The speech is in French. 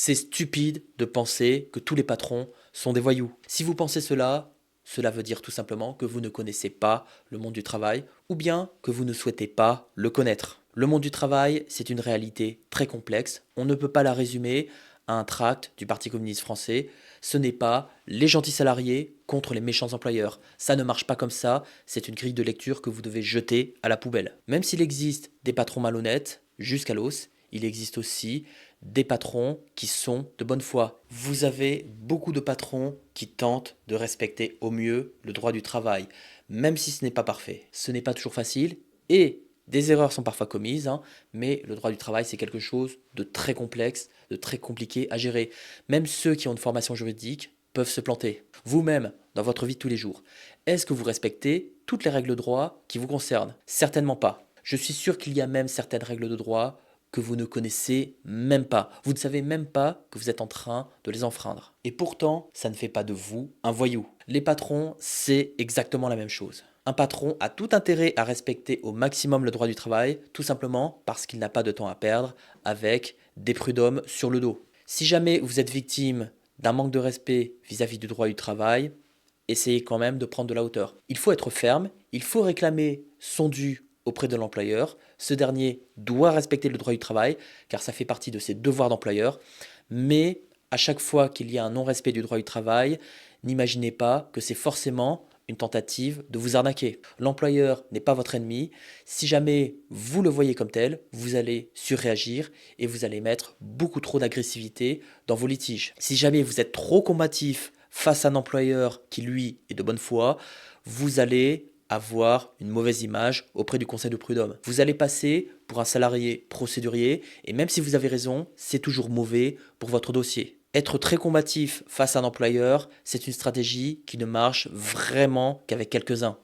C'est stupide de penser que tous les patrons sont des voyous. Si vous pensez cela, cela veut dire tout simplement que vous ne connaissez pas le monde du travail ou bien que vous ne souhaitez pas le connaître. Le monde du travail, c'est une réalité très complexe. On ne peut pas la résumer à un tract du Parti communiste français. Ce n'est pas les gentils salariés contre les méchants employeurs. Ça ne marche pas comme ça. C'est une grille de lecture que vous devez jeter à la poubelle. Même s'il existe des patrons malhonnêtes, jusqu'à l'os, il existe aussi des patrons qui sont de bonne foi. Vous avez beaucoup de patrons qui tentent de respecter au mieux le droit du travail, même si ce n'est pas parfait. Ce n'est pas toujours facile et des erreurs sont parfois commises, mais le droit du travail, c'est quelque chose de très complexe, de très compliqué à gérer. Même ceux qui ont une formation juridique peuvent se planter. Vous-même, dans votre vie de tous les jours, est-ce que vous respectez toutes les règles de droit qui vous concernent? Certainement pas. Je suis sûr qu'il y a même certaines règles de droit que vous ne connaissez même pas. Vous ne savez même pas que vous êtes en train de les enfreindre. Et pourtant, ça ne fait pas de vous un voyou. Les patrons, c'est exactement la même chose. Un patron a tout intérêt à respecter au maximum le droit du travail, tout simplement parce qu'il n'a pas de temps à perdre avec des prud'hommes sur le dos. Si jamais vous êtes victime d'un manque de respect vis-à-vis du droit du travail, essayez quand même de prendre de la hauteur. Il faut être ferme, il faut réclamer son dû auprès de l'employeur. Ce dernier doit respecter le droit du travail, car ça fait partie de ses devoirs d'employeur. Mais à chaque fois qu'il y a un non-respect du droit du travail, n'imaginez pas que c'est forcément une tentative de vous arnaquer. L'employeur n'est pas votre ennemi. Si jamais vous le voyez comme tel, vous allez surréagir et vous allez mettre beaucoup trop d'agressivité dans vos litiges. Si jamais vous êtes trop combatif face à un employeur qui, lui, est de bonne foi, vous allez avoir une mauvaise image auprès du conseil de prud'homme. Vous allez passer pour un salarié procédurier et même si vous avez raison, c'est toujours mauvais pour votre dossier. Être très combatif face à un employeur, c'est une stratégie qui ne marche vraiment qu'avec quelques-uns.